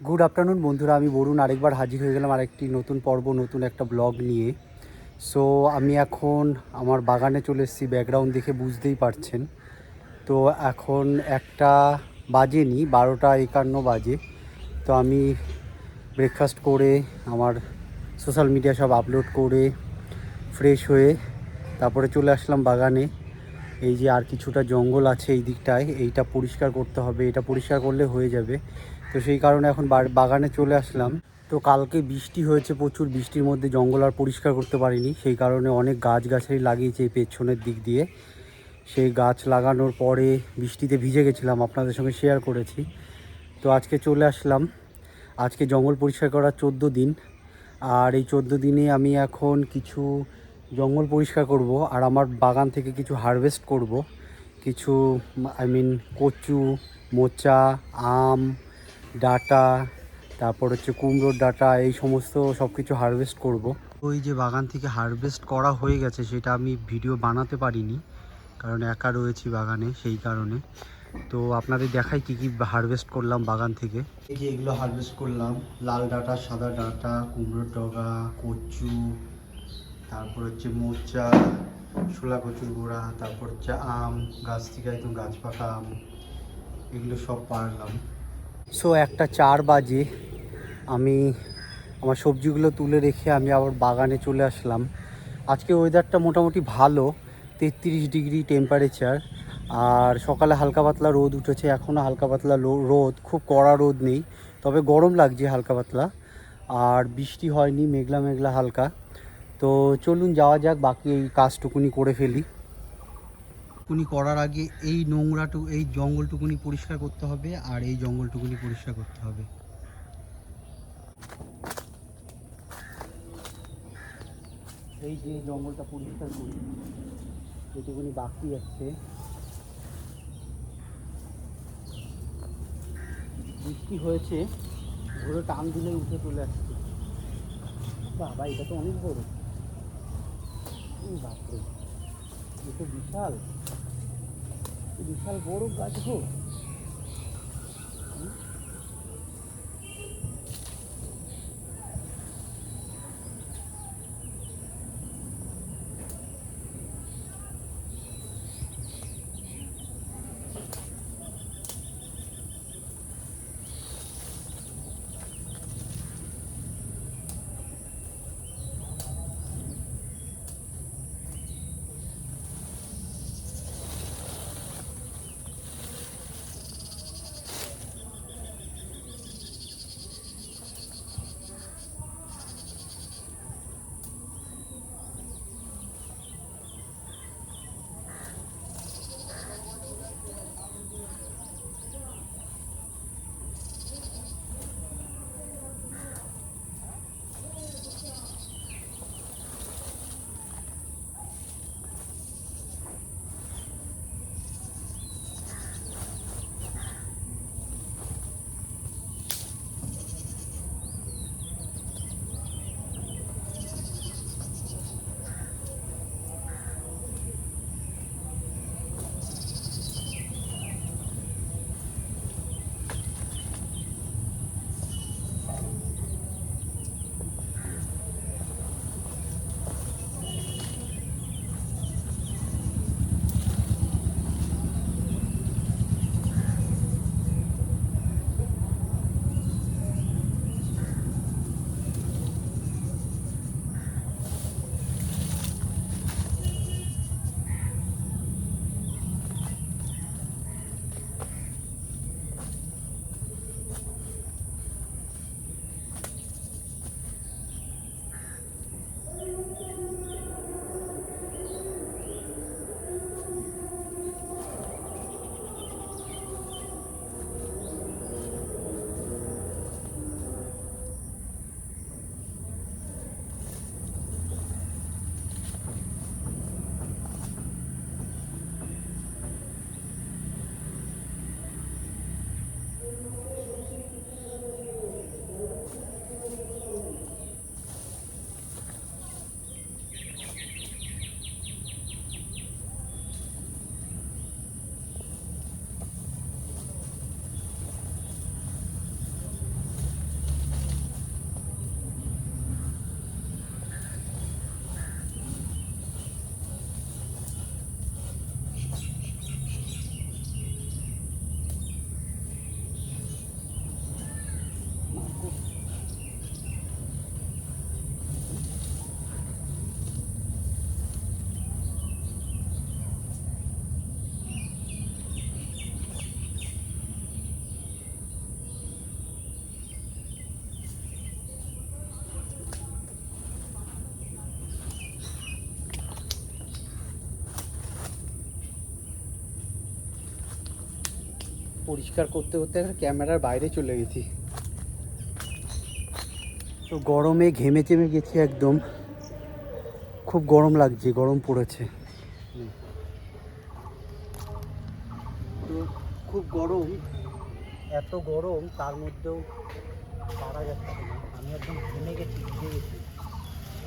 Good afternoon বন্ধুরা, আমি বরুণ আরেকবার হাজির হয়ে গেলাম আরেকটি নতুন পর্ব, নতুন একটা ব্লগ নিয়ে। সো আমি এখন আমার বাগানে চলে এসেছি, ব্যাকগ্রাউন্ড দেখে বুঝতেই পারছেন। তো এখন একটা বাজেনি, 12:51 বাজে। তো আমি ব্রেকফাস্ট করে আমার সোশ্যাল মিডিয়া সব আপলোড করে ফ্রেশ হয়ে তারপরে চলে আসলাম বাগানে। এই যে আর কিছুটা জঙ্গল আছে এই দিকটায়, এইটা পরিষ্কার করতে হবে, এটা পরিষ্কার করলে হয়ে যাবে। তো সেই কারণে এখন বাগানে চলে আসলাম। তো কালকে বৃষ্টি হয়েছে প্রচুর, বৃষ্টির মধ্যে জঙ্গল আর পরিষ্কার করতে পারিনি, সেই কারণে অনেক গাছগাছালি লাগিয়েছে এই পেছনের দিক দিয়ে। সেই গাছ লাগানোর পরে বৃষ্টিতে ভিজে গেছিলাম, আপনাদের সঙ্গে শেয়ার করেছি। তো আজকে চলে আসলাম, আজকে জঙ্গল পরিষ্কার করার 14 দিন। আর এই 14 দিনে আমি এখন কিছু জঙ্গল পরিষ্কার করব আর আমার বাগান থেকে কিছু হারভেস্ট করব। কিছু কচু, মোচা, আম, ডাঁটা, তারপর হচ্ছে কুমড়োর ডাঁটা, এই সমস্ত সব কিছু হারভেস্ট করব। ওই যে বাগান থেকে হারভেস্ট করা হয়ে গেছে, সেটা আমি ভিডিও বানাতে পারিনি কারণ একা রয়েছি বাগানে, সেই কারণে। তো আপনাদের দেখাই কী কী হারভেস্ট করলাম বাগান থেকে। এই যে এগুলো হারভেস্ট করলাম: লাল ডাঁটা, সাদা ডাঁটা, কুমড়োর ডগা, কচু, তারপর হচ্ছে মোচা, শোলা কচুর গোড়া, তারপর হচ্ছে আম, গাছ থেকে একদম গাছ পাকা আম, এগুলো সব পারলাম। সো 1:04 বাজে, আমি আমার সবজিগুলো তুলে রেখে আমি আবার বাগানে চলে আসলাম। আজকে ওয়েদারটা মোটামুটি ভালো, 33 ডিগ্রি টেম্পারেচার। আর সকালে হালকা পাতলা রোদ উঠেছে, এখনও হালকা পাতলা রোদ, খুব কড়া রোদ নেই, তবে গরম লাগছে হালকা পাতলা। আর বৃষ্টি হয়নি, মেঘলা মেঘলা হালকা। তো চলুন যাওয়া যাক, বাকি এই কাজটুকুনি করে ফেলি। টুকুনি করার আগে এই এই জঙ্গলটুকুনি পরিষ্কার করতে হবে, আর এই জঙ্গলটুকুনি পরিষ্কার করতে হবে। এই যে জঙ্গলটা পরিষ্কার করি, এইটুকুনি বাকি আছে। বৃষ্টি হয়েছে, ঘুরে টান দিলে উঠে চলে আসছে। বাবা, এটা তো অনেক বড়। বাপরে, এ তো বিশাল বিশাল বড় গাছ গো। পরিষ্কার করতে করতে ক্যামেরার বাইরে চলে গেছি। তো গরমে ঘেমে চেমে গেছি একদম, খুব গরম লাগছে, গরম পড়েছে। তো খুব গরম, এত গরম তার মধ্যেও পারা যাচ্ছে না। আমি একদম ঘেমে গেছি, ভিজে গেছি।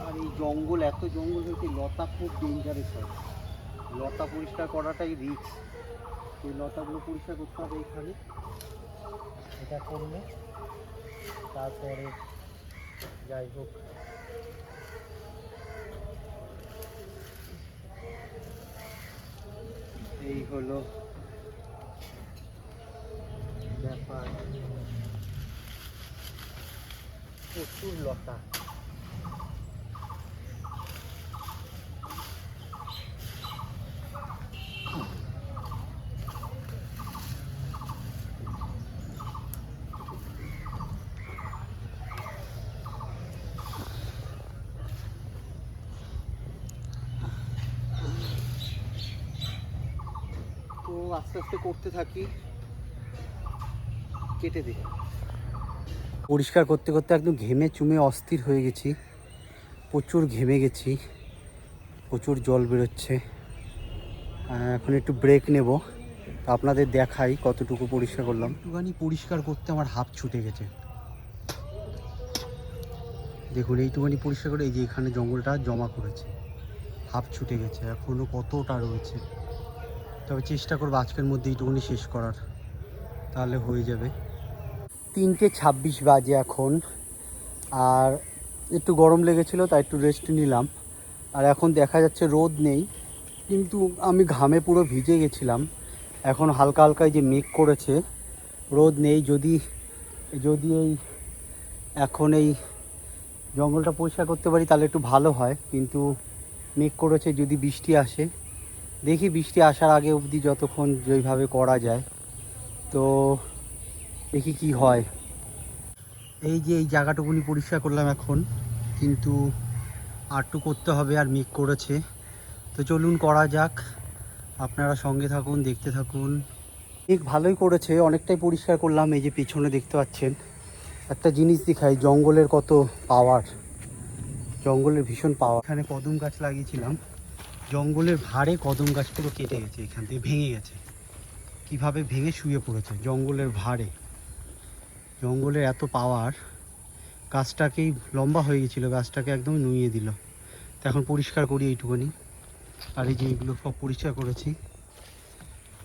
আর এই জঙ্গল, এত জঙ্গল হয়েছে, লতা খুব ডেঞ্জারাস হয়। লতা পরিষ্কার করাটাই রিস্ক। এই লতাগুলো পরিষ্কার করতে হবে এখানে, এটা করলে তারপরে যাই হোক। এই হলো ব্যাপার, প্রচুর লতা। তো আস্তে আস্তে করতে থাকি, কেটে দিই। পরিষ্কার করতে করতে একদম ঘেমে চুমে অস্থির হয়ে গেছি, প্রচুর ঘেমে গেছি, প্রচুর জল বেরোচ্ছে। এখন একটু ব্রেক নেব, তো আপনাদের দেখাই কতটুকু পরিষ্কার করলাম। একটুখানি পরিষ্কার করতে আমার হাত ছুটে গেছে। দেখুন এইটুখানি পরিষ্কার করে এই যে এখানে জঙ্গলটা জমা করেছে, হাফ ছুটে গেছে, এখনও কতটা রয়েছে। তবে চেষ্টা করবো আজকের মধ্যে এইটুকুনি শেষ করার, তাহলে হয়ে যাবে। 3:26 বাজে এখন, আর একটু গরম লেগেছিলো তাই একটু রেস্ট নিলাম। আর এখন দেখা যাচ্ছে রোদ নেই, কিন্তু আমি ঘামে পুরো ভিজে গেছিলাম। এখন হালকা হালকা যে মেঘ করেছে, রোদ নেই। যদি এই এখন এই জঙ্গলটা পরিষ্কার করতে পারি তাহলে একটু ভালো হয়, কিন্তু মেঘ করেছে, যদি বৃষ্টি আসে। দেখি বৃষ্টি আসার আগে অবধি যতক্ষণ যেইভাবে করা যায়, তো দেখি কি হয়। এই যে এই জায়গাটুকুনি পরিষ্কার করলাম এখন, কিন্তু আরটু করতে হবে, আর মেঘ করেছে। তো চলুন করা যাক, আপনারা সঙ্গে থাকুন, দেখতে থাকুন। মেঘ ভালোই করেছে, অনেকটাই পরিষ্কার করলাম। এই যে পিছনে দেখতে পাচ্ছেন, একটা জিনিস দেখাই, জঙ্গলের কত পাওয়ার, জঙ্গলের ভীষণ পাওয়ার। এখানে কদম গাছ লাগিয়েছিলাম, জঙ্গলের ভারে কদম গাছ পুরো কেটে গেছে, এখান থেকে ভেঙে গেছে। কিভাবে ভেঙে শুয়ে পড়েছে জঙ্গলের ভারে, জঙ্গলের এত পাওয়ার। গাছটাকেই লম্বা হয়ে গেছিলো, গাছটাকে একদম নুইয়ে দিল। তো এখন পরিষ্কার করি এইটুকুনি। আর এই যে এগুলো সব পরিষ্কার করেছি।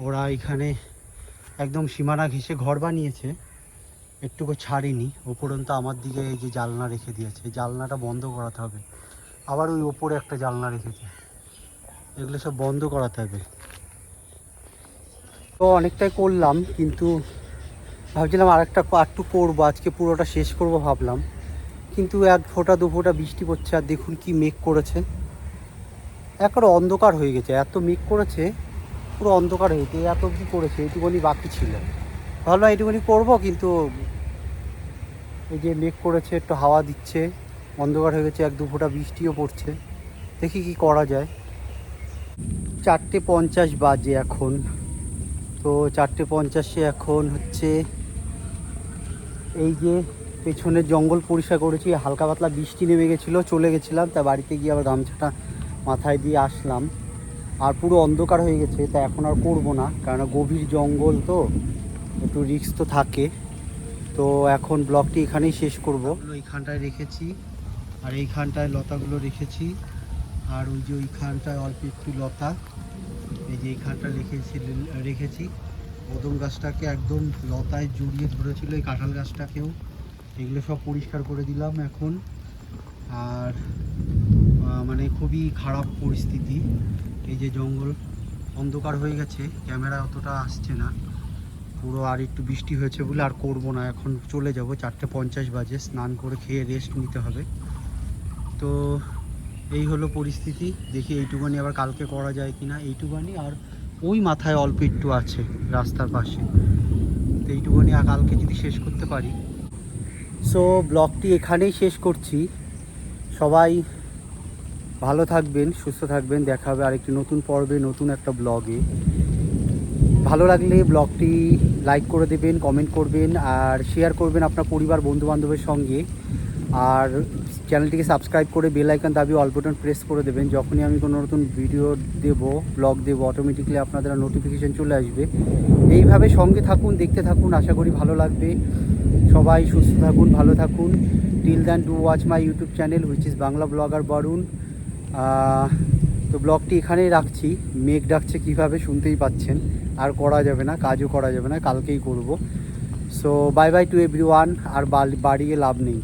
ওরা এখানে একদম সীমানা ঘেঁষে ঘর বানিয়েছে, একটুকু ছাড়েনি। উপরন্ত আমার দিকে এই যে জানলা রেখে দিয়েছে, জানলাটা বন্ধ করাতে হবে। আবার ওই ওপরে একটা জানলা রেখেছে, এগুলো সব বন্ধ করাতে হবে। তো অনেকটাই করলাম, কিন্তু ভাবছিলাম আরেকটু করবো, আজকে পুরোটা শেষ করব ভাবলাম। কিন্তু 1 ফোঁটা 2 ফোঁটা বৃষ্টি পড়ছে, আর দেখুন কি মেঘ করেছে, একবারে অন্ধকার হয়ে গেছে। এত মেঘ করেছে, পুরো অন্ধকার হয়ে গেছে। এত কি করেছে, এইটুকুনি বাকি ছিল। ভাবলাম এইটুকুনি করবো, কিন্তু এই যে মেঘ করেছে, একটু হাওয়া দিচ্ছে, অন্ধকার হয়ে গেছে, 1-2 ফোঁটা বৃষ্টিও পড়ছে। দেখি কি করা যায়। 4:50 বাজে এখন। তো 4:50-এ এখন হচ্ছে এই যে পেছনের জঙ্গল পরিষ্কার করেছি। হালকা পাতলা বৃষ্টি নেমে গেছিলো, চলে গেছিলাম, তা বাড়িতে গিয়ে আবার গামছাটা মাথায় দিয়ে আসলাম। আর পুরো অন্ধকার হয়ে গেছে, তা এখন আর করবো না, কারণ গভীর জঙ্গল তো একটু রিস্ক তো থাকে। তো এখন ব্লগটি এখানেই শেষ করব। এইখানটায় রেখেছি, আর এইখানটায় লতাগুলো রেখেছি, আর ওই যে ওইখানটায় অল্প একটু লতা, এই যে এইখানটা রেখেছি। কদম গাছটাকে একদম লতায় জড়িয়ে ধরেছিল, এই কাঁঠাল গাছটাকেও। এগুলো সব পরিষ্কার করে দিলাম এখন। আর মানে খুবই খারাপ পরিস্থিতি, এই যে জঙ্গল অন্ধকার হয়ে গেছে, ক্যামেরা অতটা আসছে না পুরো। আর একটু বৃষ্টি হয়েছে বলে আর করব না, এখন চলে যাব। 4:50 বাজে, স্নান করে খেয়ে রেস্ট নিতে হবে। তো এই হলো পরিস্থিতি, দেখি এইটুকুনি আবার কালকে করা যায় কি না। এইটুকুনি, আর ওই মাথায় অল্প একটু আছে রাস্তার পাশে, তো এইটুকুনি আর কালকে যদি শেষ করতে পারি। সো ব্লগটি এখানেই শেষ করছি। সবাই ভালো থাকবেন, সুস্থ থাকবেন, দেখা হবে আরেকটি নতুন পর্বে, নতুন একটা ব্লগে। ভালো লাগলে ব্লগটি লাইক করে দেবেন, কমেন্ট করবেন আর শেয়ার করবেন আপনার পরিবার বন্ধুবান্ধবের সঙ্গে। আর চ্যানেলটিকে সাবস্ক্রাইব করে বেল আইকন দাবিয়ে অল বাটন প্রেস করে দেবেন। যখনই আমি কোনো নতুন ভিডিও দেব, ব্লগ দেব, অটোমেটিক্যালি আপনাদের নোটিফিকেশান চলে আসবে। এইভাবে সঙ্গে থাকুন, দেখতে থাকুন, আশা করি ভালো লাগবে। সবাই সুস্থ থাকুন, ভালো থাকুন। Till then do watch my YouTube channel which is Bangla blogger Barun. তো ব্লগটি এখানেই রাখছি। মেঘ ডাকছে কীভাবে শুনতেই পাচ্ছেন। আর করা যাবে না, কাজও করা যাবে না, কালকেই করব। So bye bye to everyone. আর বাড়িয়ে লাভ নেই।